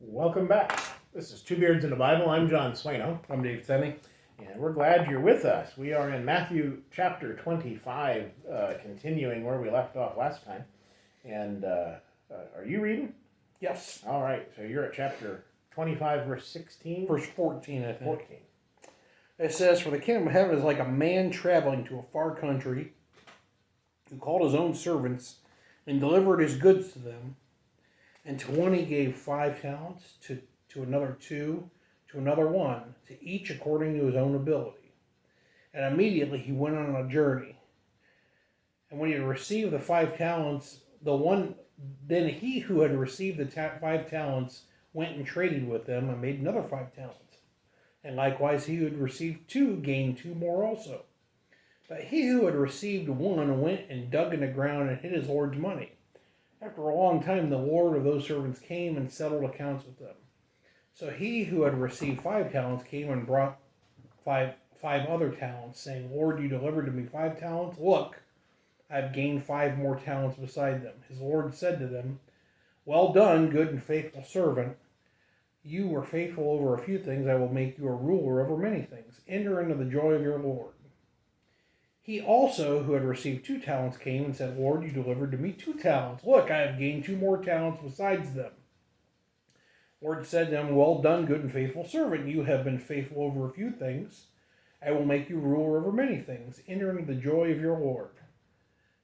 Welcome back. This is Two Beards in the Bible. I'm John Swano. I'm Dave Tenney. And we're glad you're with us. We are in Matthew chapter 25, continuing where we left off last time. And are you reading? Yes. All right. So you're at chapter 25, verse 16? Verse 14, I think. 14. It says, "For the kingdom of heaven is like a man traveling to a far country, who called his own servants and delivered his goods to them. And to one he gave 5 talents, to another 2, to another 1, to each according to his own ability. And immediately he went on a journey. And when he had received the 5 talents, then he who had received the 5 talents went and traded with them and made another 5 talents. And likewise he who had received 2 gained 2 more also. But he who had received 1 went and dug in the ground and hid his Lord's money. After a long time the Lord of those servants came and settled accounts with them. So he who had received 5 talents came and brought five other talents, saying, Lord, you delivered to me 5 talents. Look, I have gained 5 more talents beside them. His Lord said to them, Well done, good and faithful servant. You were faithful over a few things. I will make you a ruler over many things. Enter into the joy of your Lord. He also, who had received 2 talents, came and said, Lord, you delivered to me 2 talents. Look, I have gained 2 more talents besides them. Lord said to him, Well done, good and faithful servant. You have been faithful over a few things. I will make you ruler over many things. Enter into the joy of your Lord.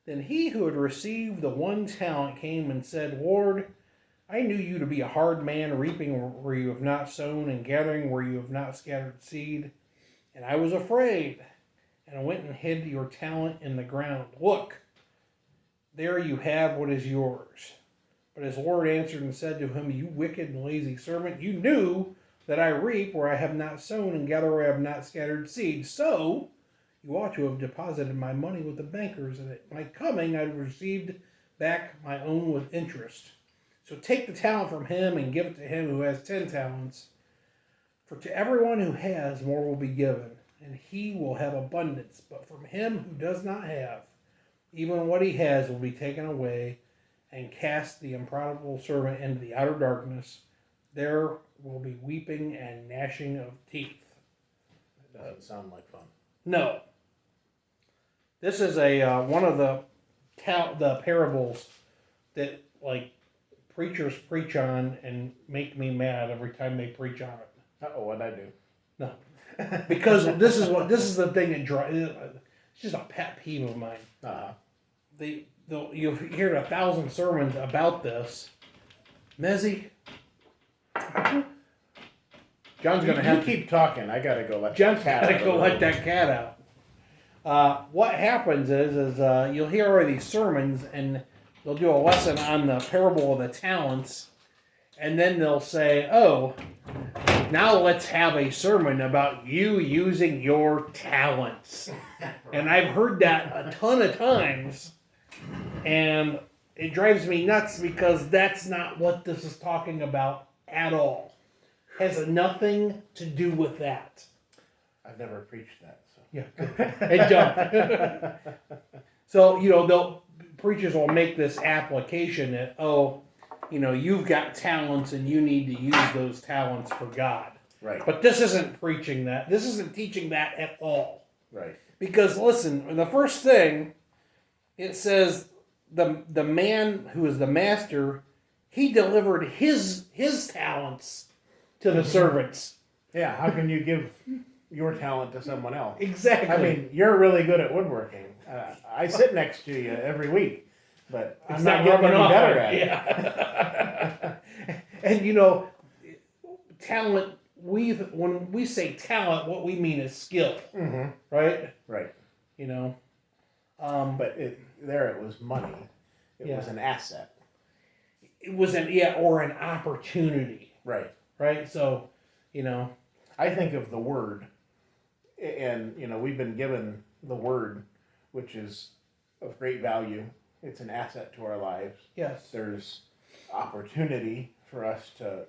Then he who had received the 1 talent came and said, Lord, I knew you to be a hard man, reaping where you have not sown and gathering where you have not scattered seed. And I was afraid, and I went and hid your talent in the ground. Look, there you have what is yours. But his Lord answered and said to him, You wicked and lazy servant, you knew that I reap where I have not sown and gather where I have not scattered seed. So you ought to have deposited my money with the bankers, and at my coming I have received back my own with interest. So take the talent from him and give it to him who has 10 talents. For to everyone who has, more will be given, and he will have abundance. But from him who does not have, even what he has will be taken away. And cast the unprofitable servant into the outer darkness. There will be weeping and gnashing of teeth." It doesn't sound like fun. No. This is a one of the parables that preachers preach on and make me mad every time they preach on it. Uh-oh, what'd I do? No, because this is the thing that drives. It's just a pet peeve of mine. Uh-huh. You've heard 1,000 sermons about this. Mezzy, John's going to have to keep talking. I got to go let John's got to go let that cat out. What happens is you'll hear all these sermons, and they'll do a lesson on the parable of the talents, and then they'll say, "Oh, now let's have a sermon about you using your talents." And I've heard that a ton of times. And it drives me nuts because that's not what this is talking about at all. Has nothing to do with that. I've never preached that. So. Yeah, it don't. So, preachers will make this application that, you've got talents and you need to use those talents for God. Right. But this isn't preaching that. This isn't teaching that at all. Right. Because, listen, the first thing, it says the man who is the master, he delivered his talents to the servants. Yeah, how can you give your talent to someone else? Exactly. I mean, you're really good at woodworking. I sit next to you every week, but I'm not getting any better at it. Yeah. And talent, when we say talent, what we mean is skill. Mm-hmm. Right? Right. But it was money. It was an asset. It was or an opportunity. Right. Right? So, I think of the word, and, we've been given the word, which is of great value. It's an asset to our lives. Yes. There's opportunity for us to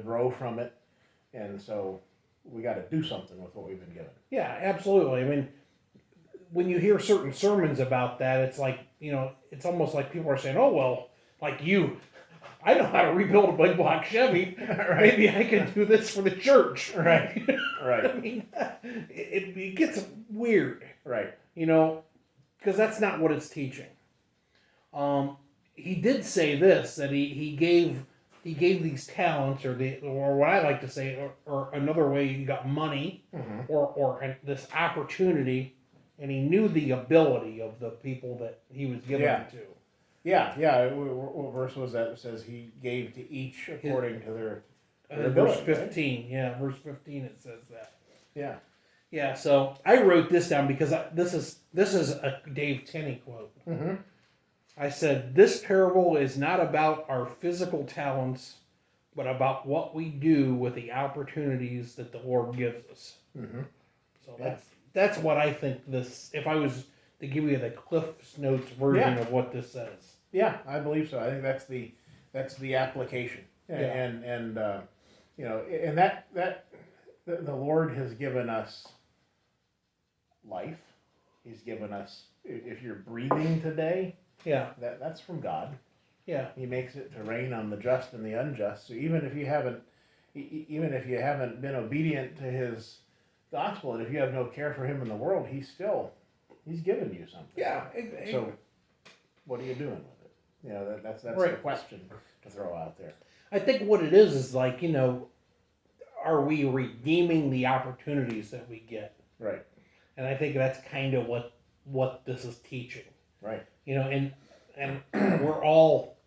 grow from it, and so we got to do something with what we've been given. Yeah, absolutely. I mean, when you hear certain sermons about that, it's like, it's almost like people are saying, oh, well, like you I know how to rebuild a big block Chevy. Right. Maybe I can do this for the church. Right. I Right. mean, it gets weird, Right. you know, because that's not what it's teaching. He did say this, that he gave these talents, or what I like to say, or another way, you got money, Mhm. or this opportunity, and he knew the ability of the people that he was giving Yeah. it to. Yeah. Yeah. What verse was that? It says he gave to each according to their Verse ability, right? 15, yeah, verse 15 it says that. Yeah. Yeah, so I wrote this down because this is a Dave Tenney quote. Mm-hmm. I said, this parable is not about our physical talents, but about what we do with the opportunities that the Lord gives us. Mm-hmm. So Yeah. that's what I think this, if I was to give you the Cliff's Notes version Yeah. of what this says. Yeah, I believe so. I think that's the application, Yeah. and you know, and that the Lord has given us life. He's given us. If you're breathing today, Yeah, that's from God. yeah, He makes it to rain on the just and the unjust. So even if you haven't been obedient to His gospel, and if you have no care for Him in the world, He's given you something. yeah. So what are you doing with it? You know, that's Right. the question to throw out there. I think what it is like, you know, are we redeeming the opportunities that we get? Right. And I think that's kind of what this is teaching. Right. You know, and we're all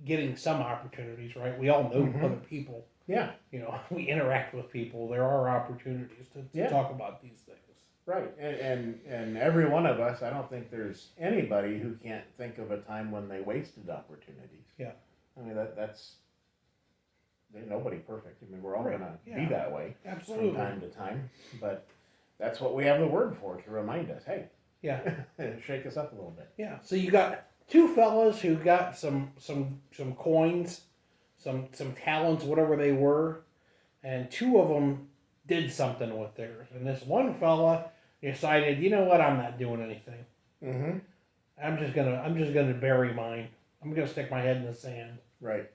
getting some opportunities, right? We all know Mhm. other people. Yeah. You know, we interact with people. There are opportunities to Yeah. talk about these things. Right. And every one of us, I don't think there's anybody who can't think of a time when they wasted opportunities. Yeah. I mean that's there's nobody perfect. I mean we're all Right. gonna Yeah. be that way Absolutely. from time to time, but that's what we have the word for, to remind us, hey, Yeah. shake us up a little bit. Yeah. So you got two fellas who got some coins, some talents, whatever they were, and two of them did something with theirs. And this one fella decided, you know what, I'm not doing anything. Mm-hmm. I'm just gonna bury mine. I'm gonna stick my head in the sand, Right.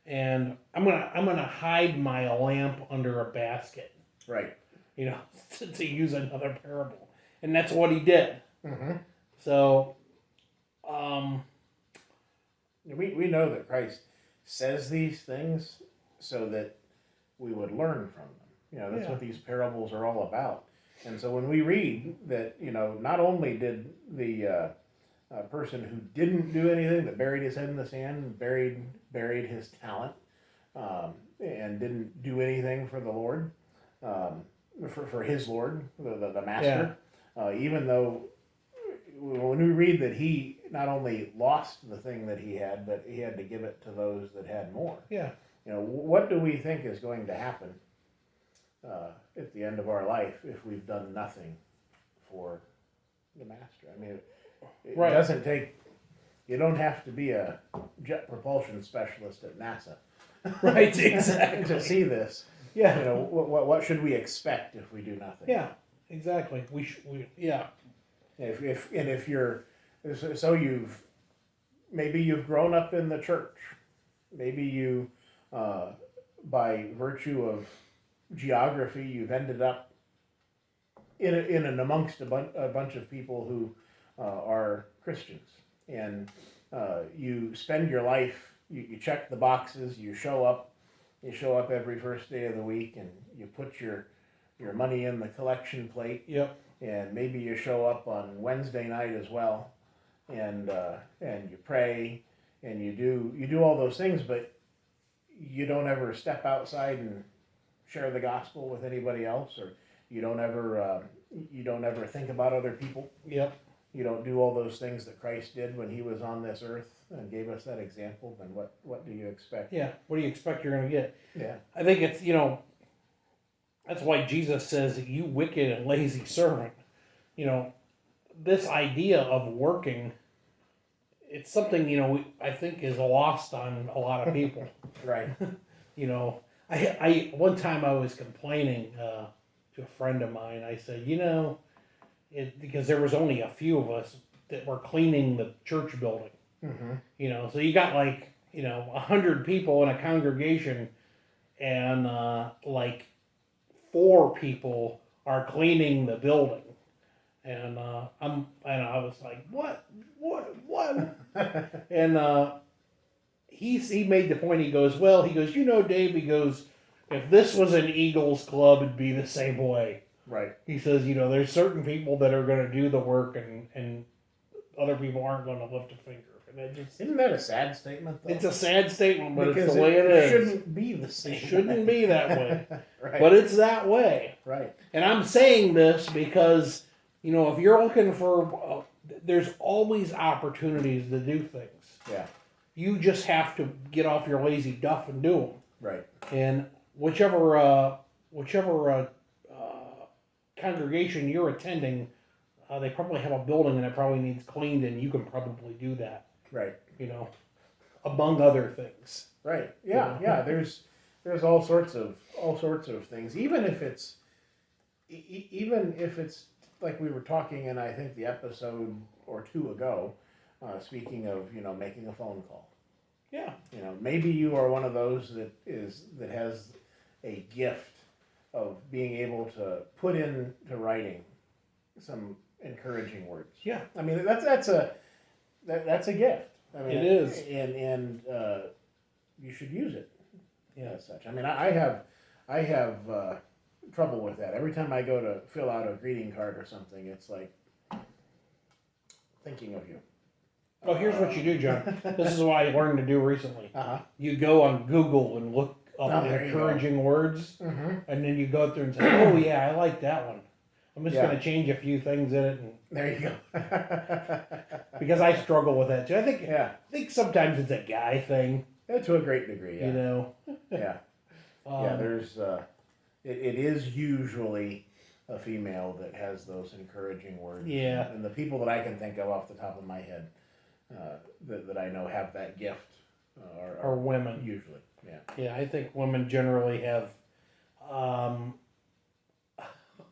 and I'm gonna hide my lamp under a basket. Right. You know, to use another parable, and that's what he did. Mm-hmm. So, We know that Christ says these things so that we would learn from them. You know, that's Yeah. what these parables are all about. And so when we read that, you know, not only did the person who didn't do anything, that buried his head in the sand, buried his talent, and didn't do anything for the Lord, for his Lord, the master, even though when we read that he not only lost the thing that he had, but he had to give it to those that had more. yeah, You know, what do we think is going to happen at the end of our life if we've done nothing for the master? I mean, it Right. doesn't take. You don't have to be a jet propulsion specialist at NASA, right, exactly. to see this. Yeah, You know, what should we expect if we do nothing? yeah, exactly. Yeah, If you're so maybe you've grown up in the church, maybe you by virtue of geography you've ended up in and amongst a bunch of people who are Christians, and you spend your life, you check the boxes, you show up every first day of the week, and you put your money in the collection plate. yep, And maybe you show up on Wednesday night as well, and you pray, and you do all those things, but you don't ever step outside and share the gospel with anybody else, or you don't ever think about other people. yep. You don't do all those things that Christ did when he was on this earth and gave us that example. Then what do you expect? Yeah, what do you expect you're going to get? Yeah. I think it's, you know, that's why Jesus says, you wicked and lazy servant. You know, this idea of working, it's something, you know, I think is lost on a lot of people. Right. You know, I one time I was complaining to a friend of mine. I said, you know, because there was only a few of us that were cleaning the church building. Mm-hmm. You know, so you got like, 100 people in a congregation, and like 4 people are cleaning the building, and I was like, what? And he made the point. He goes, well, Dave. He goes, if this was an Eagles club, it'd be the same way. Right. He says, there's certain people that are going to do the work, and other people aren't going to lift a finger. And Isn't that a sad statement, though? it's a sad statement, but because it's the way it is. It shouldn't be the same. It shouldn't be that way. Right. But it's that way. Right. And I'm saying this because, if you're looking for, there's always opportunities to do things. Yeah. You just have to get off your lazy duff and do them. Right. And whichever congregation you're attending, they probably have a building and it probably needs cleaned, and you can probably do that. Right. Among other things. Right. Yeah. Yeah. There's all sorts of things. Even if it's like we were talking in, I think, the episode or 2 ago, speaking of making a phone call. Yeah. Maybe you are one of those that has a gift of being able to put into writing some encouraging words. Yeah. I mean, that's a gift. I mean, it is, and you should use it. Yeah. As such. I mean, I have trouble with that. Every time I go to fill out a greeting card or something, it's like thinking of you. Oh, here's what you do, John. This is what I learned to do recently. Uh-huh. You go on Google and look up encouraging words, and then you go through and say, oh, yeah, I like that one. I'm just going to change a few things in it. And there you go. because I struggle with that, too. I think sometimes it's a guy thing. Yeah, to a great degree, yeah. Yeah. There's, it is usually a female that has those encouraging words. Yeah. And the people that I can think of off the top of my head that I know have that gift are women. Usually, yeah. Yeah, I think women generally have, I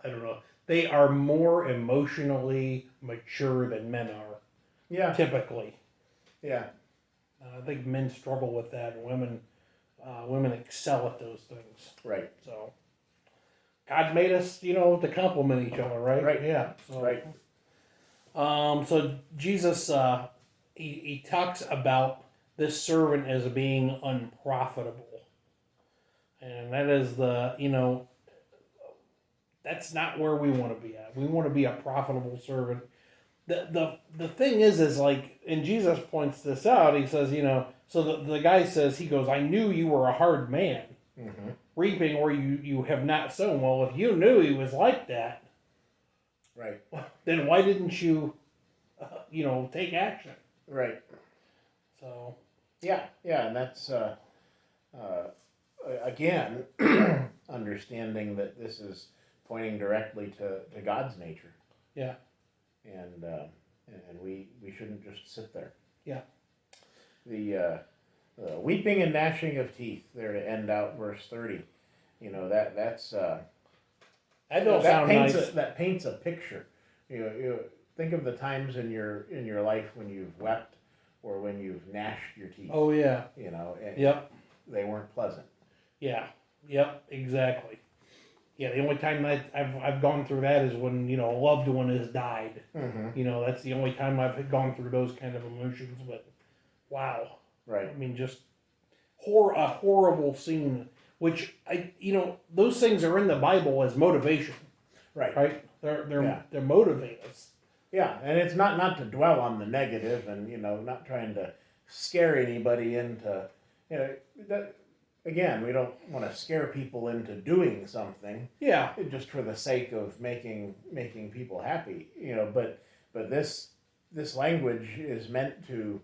don't know, they are more emotionally mature than men are. Yeah. Typically. Yeah. I think men struggle with that, and women excel at those things. Right. So, God made us, to complement each other, right? Right. Yeah. So, right. So Jesus, he talks about this servant as being unprofitable, and that is that's not where we want to be at. We want to be a profitable servant. The thing is like, and Jesus points this out, he says, so the guy says, he goes, I knew you were a hard man, reaping where you have not sown. Well, if you knew he was like that, right, then why didn't you, take action? Right. So. Yeah, and that's, again, understanding that this is pointing directly to God's nature. Yeah. And we shouldn't just sit there. Yeah. The weeping and gnashing of teeth there to end out verse 30. That's that don't sound nice. That paints a picture. You think of the times in your life when you've wept or when you've gnashed your teeth. Oh yeah. And yep. They weren't pleasant. Yeah. Yep. Exactly. Yeah, the only time I've gone through that is when, a loved one has died. Mm-hmm. That's the only time I've gone through those kind of emotions. But, wow. Right. I mean, just a horrible scene, which, those things are in the Bible as motivation. Right. Right? They're motivate us. Yeah, and it's not to dwell on the negative and, not trying to scare anybody into, that. Again, we don't want to scare people into doing something. Yeah. Just for the sake of making people happy, But this language is meant to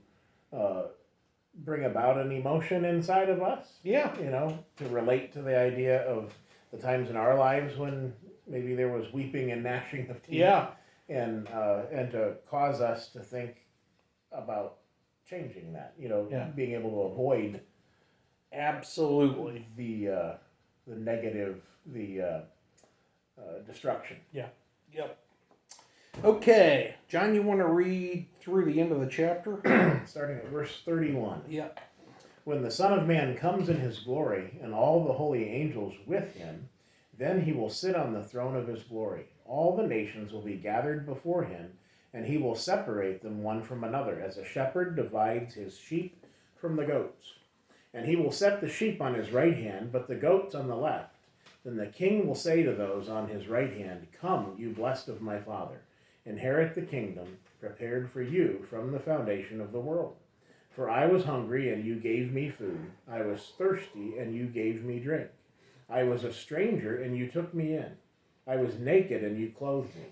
bring about an emotion inside of us. Yeah. To relate to the idea of the times in our lives when maybe there was weeping and gnashing of teeth. Yeah. And to cause us to think about changing that. Being able to avoid. Absolutely. The negative, the destruction. Yeah. Yep. Okay, John, you want to read through the end of the chapter? Starting at verse 31. Yeah. When the Son of Man comes in his glory, and all the holy angels with him, then he will sit on the throne of his glory. All the nations will be gathered before him, and he will separate them one from another, as a shepherd divides his sheep from the goats. And he will set the sheep on his right hand, but the goats on the left. Then the king will say to those on his right hand, Come, you blessed of my Father, inherit the kingdom prepared for you from the foundation of the world. For I was hungry, and you gave me food. I was thirsty, and you gave me drink. I was a stranger, and you took me in. I was naked, and you clothed me.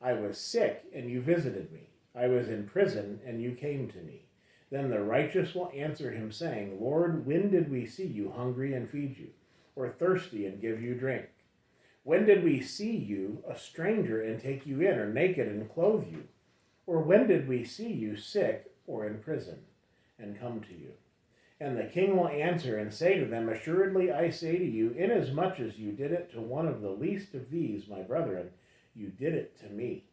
I was sick, and you visited me. I was in prison, and you came to me. Then the righteous will answer him, saying, Lord, when did we see you hungry and feed you, or thirsty and give you drink? When did we see you a stranger and take you in, or naked and clothe you? Or when did we see you sick or in prison and come to you? And the king will answer and say to them, Assuredly I say to you, inasmuch as you did it to one of the least of these, my brethren, you did it to me.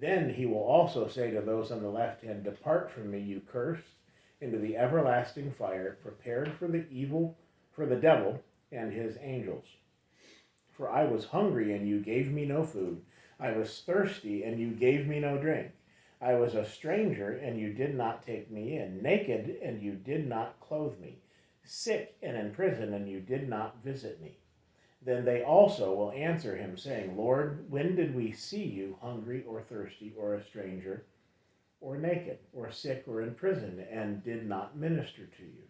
Then he will also say to those on the left hand, Depart from me, you cursed, into the everlasting fire, prepared for the devil and his angels. For I was hungry, and you gave me no food. I was thirsty, and you gave me no drink. I was a stranger, and you did not take me in. Naked, and you did not clothe me. Sick and in prison, and you did not visit me. Then they also will answer him, saying, Lord, when did we see you hungry or thirsty or a stranger or naked or sick or in prison and did not minister to you?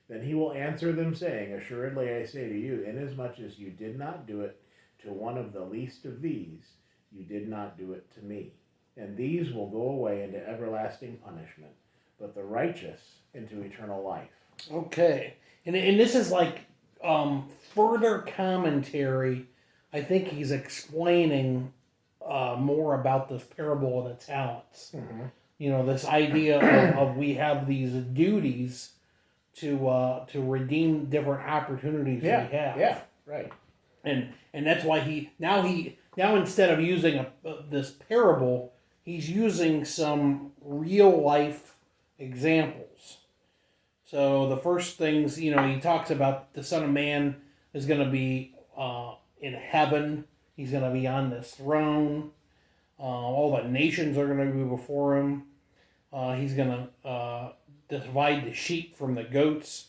Then he will answer them, saying, Assuredly I say to you, inasmuch as you did not do it to one of the least of these, you did not do it to me. And these will go away into everlasting punishment, but the righteous into eternal life. Okay, and this is like further commentary. I think he's explaining more about this parable of the talents. Mm-hmm. You know, this idea of we have these duties to redeem different opportunities we have. Yeah, right. And that's why he now instead of using this parable, he's using some real life examples. So the first things, he talks about the Son of Man is going to be in heaven. He's going to be on this throne. All the nations are going to be before him. He's going to divide the sheep from the goats.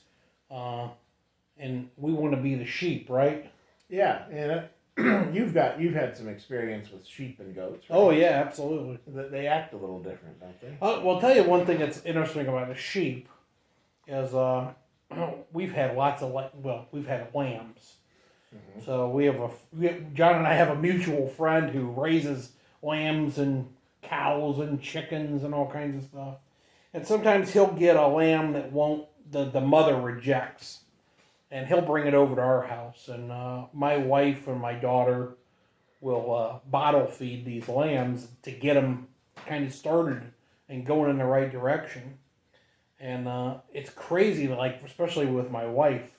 And we want to be the sheep, right? Yeah, and you've had some experience with sheep and goats, right? Oh yeah, absolutely. They act a little different, don't they? Well, I'll tell you one thing that's interesting about a sheep is we've had we've had lambs. Mm-hmm. So John and I have a mutual friend who raises lambs and cows and chickens and all kinds of stuff. And sometimes he'll get a lamb that the mother rejects. And he'll bring it over to our house. And my wife and my daughter will bottle feed these lambs to get them kind of started and going in the right direction. And it's crazy, like, especially with my wife.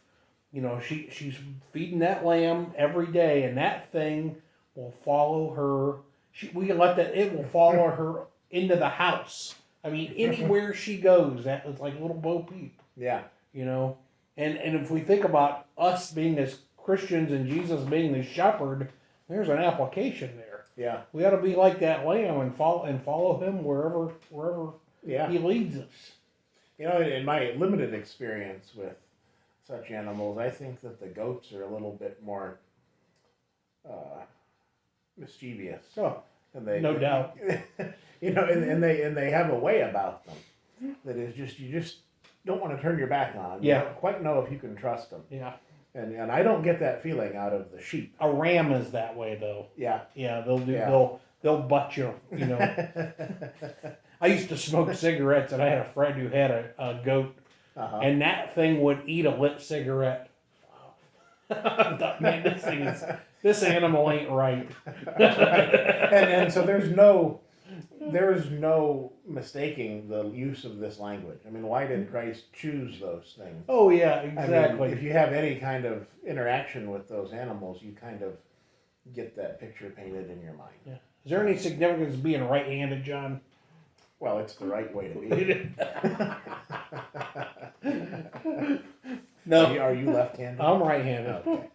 She's feeding that lamb every day, and that thing will follow her. It will follow her into the house. I mean, anywhere she goes, it's like a little Bo Peep. Yeah. And if we think about us being as Christians and Jesus being the shepherd, there's an application there. Yeah. We ought to be like that lamb and follow him wherever he leads us. In my limited experience with such animals, I think that the goats are a little bit more mischievous. Oh, and no doubt. And they have a way about them that is you just don't want to turn your back on them. Yeah. You don't quite know if you can trust them. Yeah. And I don't get that feeling out of the sheep. A ram is that way though. Yeah. Yeah, they'll butt you, I used to smoke cigarettes, and I had a friend who had a goat, and that thing would eat a lit cigarette. I thought, man, this animal ain't right. and so there's no mistaking the use of this language. I mean, why did Christ choose those things? Oh yeah, exactly. I mean, if you have any kind of interaction with those animals, you kind of get that picture painted in your mind. Yeah. Is there any significance to being right-handed, John? Well, it's the right way to be. No, Are you left-handed? I'm right-handed. Okay.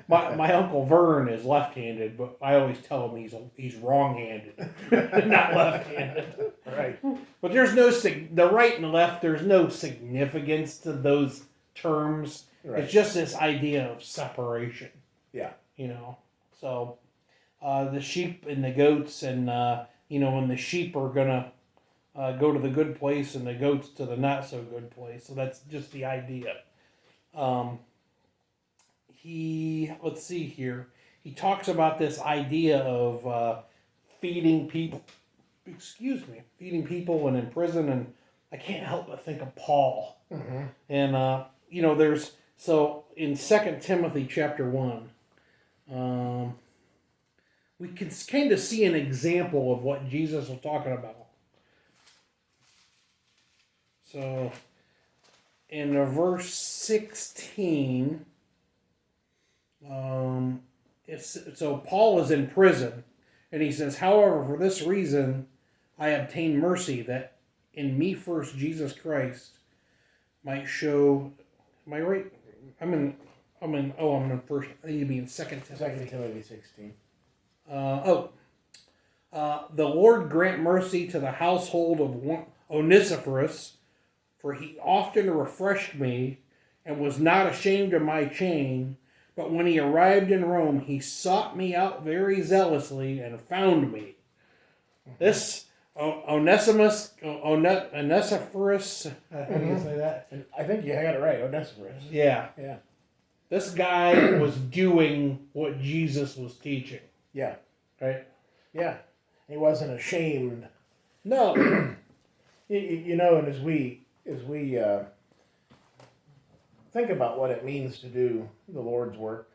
My uncle Vern is left-handed, but I always tell him he's wrong-handed, not left-handed. Right. But there's no the right and the left. There's no significance to those terms. Right. It's just this idea of separation. Yeah. You know, so the sheep and the goats, and when the sheep are gonna go to the good place and the goats to the not so good place. So that's just the idea. Let's see here. He talks about this idea of feeding people. Feeding people and in prison, and I can't help but think of Paul. Mm-hmm. And there's in 2 Timothy chapter 1, we can kind of see an example of what Jesus was talking about. So in verse 16, so Paul is in prison, and he says, "However, for this reason I obtained mercy, that in me first Jesus Christ might show." Am I right? I'm in first. I need to be in 2 Timothy. 2 Timothy 16. The Lord grant mercy to the household of Onesiphorus, for he often refreshed me and was not ashamed of my chain. But when he arrived in Rome, he sought me out very zealously and found me. This Onesiphorus, how do you say that? I think you got it right, Onesiphorus. Yeah. Yeah. This guy was doing what Jesus was teaching. Yeah. Right? Yeah. He wasn't ashamed. No. And as we think about what it means to do the Lord's work,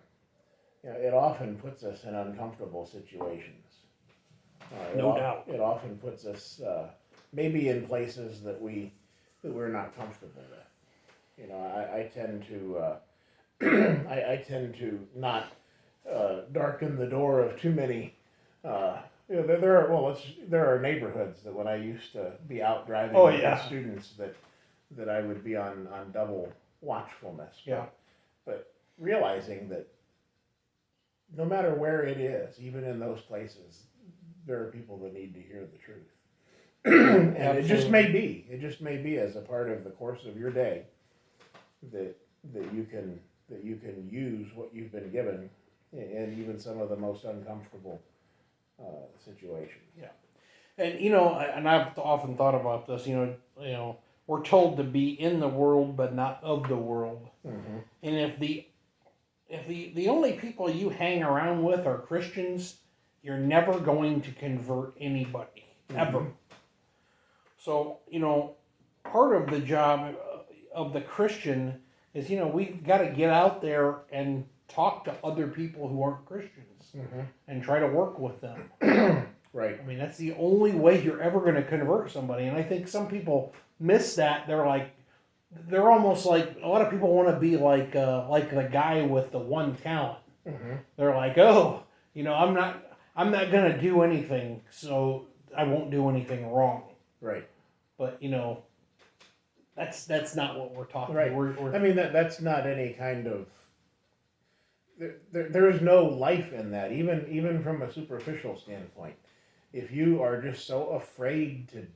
it often puts us in uncomfortable situations. No doubt. It often puts us maybe in places that we're not comfortable with. I tend to I tend to not darken the door of too many. There are neighborhoods that when I used to be out driving with students that I would be on double watchfulness. But realizing that no matter where it is, even in those places, there are people that need to hear the truth. And it just may be as a part of the course of your day that you can use what you've been given in even some of the most uncomfortable situations. Yeah. And and I've often thought about this, we're told to be in the world but not of the world. Mm-hmm. And if the only people you hang around with are Christians, you're never going to convert anybody, ever. Mm-hmm. So, part of the job of the Christian is, we've got to get out there and talk to other people who aren't Christians and try to work with them. Right. I mean, that's the only way you're ever going to convert somebody. And I think some people miss that. They're almost like, a lot of people want to be like the guy with the one talent. Mm-hmm. They're like, oh, I'm not going to do anything, so I won't do anything wrong. Right. But, that's not what we're talking about. Right. I mean, that's not any kind of... There's no life in that, even from a superficial standpoint. If you are just so afraid to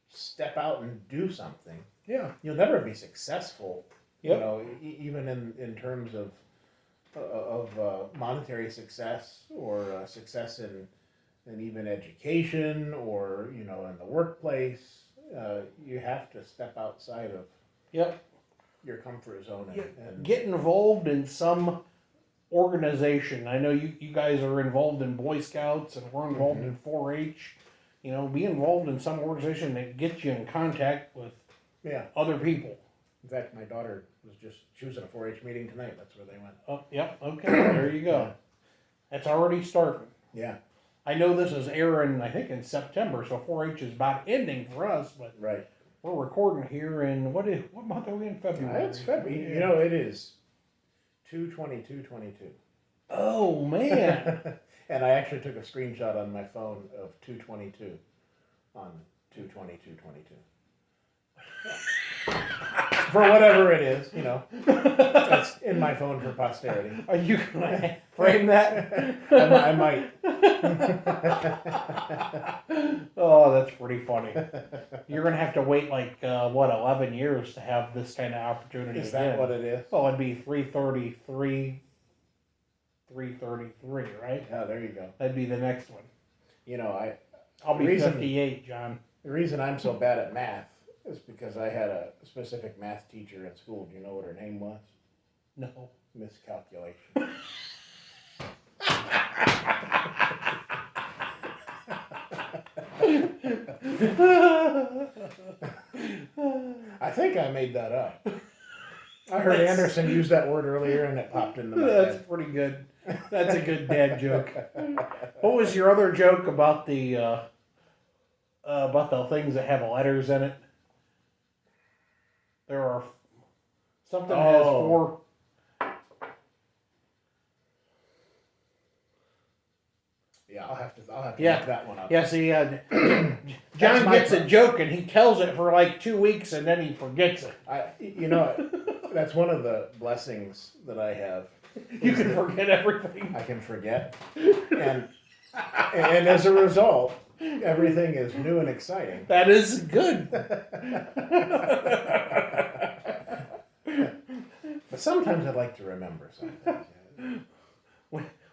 step out and do something, you'll never be successful. Yep. Even in terms of monetary success or success in even education or in the workplace. You have to step outside of your comfort zone and get involved in some organization. I know you guys are involved in Boy Scouts and we're involved in 4-H. Be involved in some organization that gets you in contact with other people. In fact, my daughter she was at a 4-H meeting tonight. That's where they went. Oh, yep. Okay, there you go. That's already starting. Yeah. I know this is airing, I think, in September, so 4-H is about ending for us, but right. We're recording here in, what month are we in? February? It's February. It is 2/22/22. Oh man. And I actually took a screenshot on my phone of 222 on 22222. For whatever it is, that's in my phone for posterity. Are you gonna frame that? I might. Oh, that's pretty funny. You're gonna have to wait 11 years to have this kind of opportunity. Is that what it is? Oh, it'd be 333, right? Yeah, there you go. That'd be the next one. I'll be 58, John. The reason I'm so bad at math is because I had a specific math teacher at school. Do you know what her name was? No. Miscalculation. I think I made that up. I heard Anderson use that word earlier and it popped into my That's head. pretty good. That's a good dad joke. What was your other joke about the things that have letters in it? There are something has four. Yeah, I'll have to Yeah. look that one up. Yeah, see, John That's my gets a joke and he tells it for like 2 weeks and then he forgets it. That's one of the blessings that I have. You can forget everything. I can forget, and as a result, everything is new and exciting. That is good. But sometimes I'd like to remember something.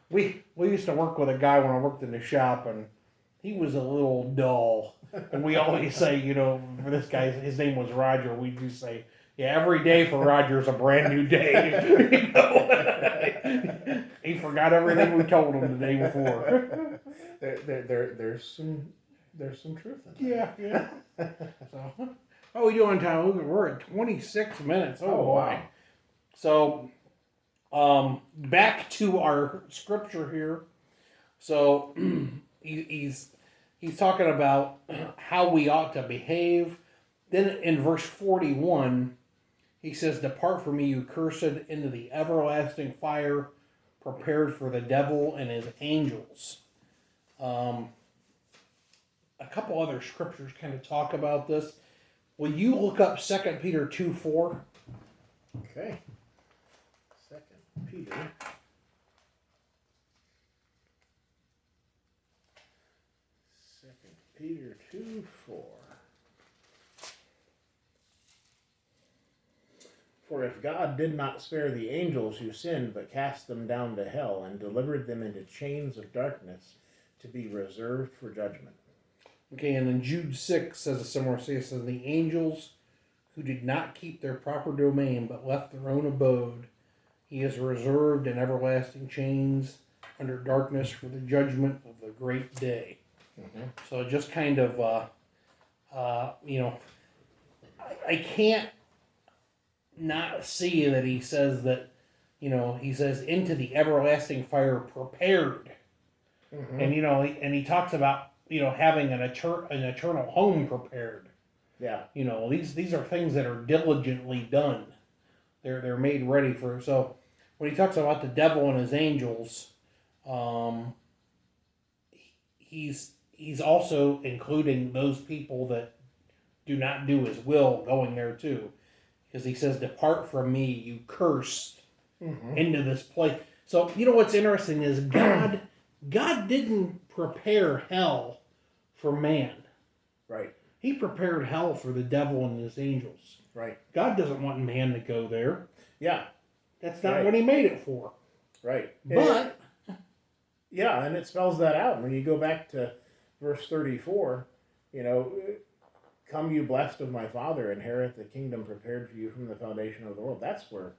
We used to work with a guy when I worked in the shop, and he was a little dull. And we always say, for this guy, his name was Roger. We just say, yeah, every day for Roger is a brand new day. He forgot everything we told him the day before. There's some truth in that. Yeah. So, how are we doing, Tom? We're at 26 minutes. Oh boy. Wow. So, back to our scripture here. So, he's talking about how we ought to behave. Then in verse 41, he says, "Depart from me, you cursed, into the everlasting fire prepared for the devil and his angels." A couple other scriptures kind of talk about this. Will you look up 2 Peter 2:4? Okay. 2 Peter. Peter 2:4. For if God did not spare the angels who sinned, but cast them down to hell and delivered them into chains of darkness to be reserved for judgment. Okay, and then Jude 6 says a similar thing. It says, "The angels who did not keep their proper domain, but left their own abode, he has reserved in everlasting chains under darkness for the judgment of the great day." Mm-hmm. So just kind of, I can't not see that he says that, he says, into the everlasting fire prepared. Mm-hmm. And he talks about, having an eternal home prepared. Yeah. These are things that are diligently done. They're made ready for. So when he talks about the devil and his angels, he's also including those people that do not do his will going there too. Because he says, "Depart from me, you cursed," into this place. So, what's interesting is God didn't prepare hell for man. Right. He prepared hell for the devil and his angels. Right. God doesn't want man to go there. Yeah. That's not what he made it for. Right. But yeah, and it spells that out. When you go back to verse 34, "Come you blessed of my Father, inherit the kingdom prepared for you from the foundation of the world." That's where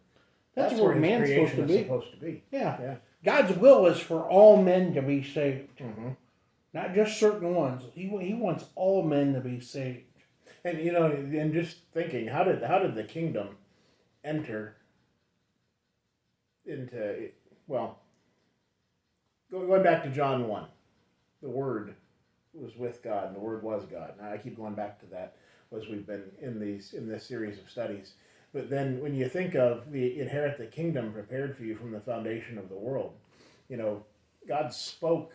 where his man's creation supposed to be. Yeah. Yeah. God's will is for all men to be saved. Mm-hmm. Not just certain ones. He wants all men to be saved. And and just thinking, how did the kingdom enter into, well, going back to John 1, the Word was with God and the Word was God. Now I keep going back to that as we've been in this series of studies. But then when you think of the inherit the kingdom prepared for you from the foundation of the world, God spoke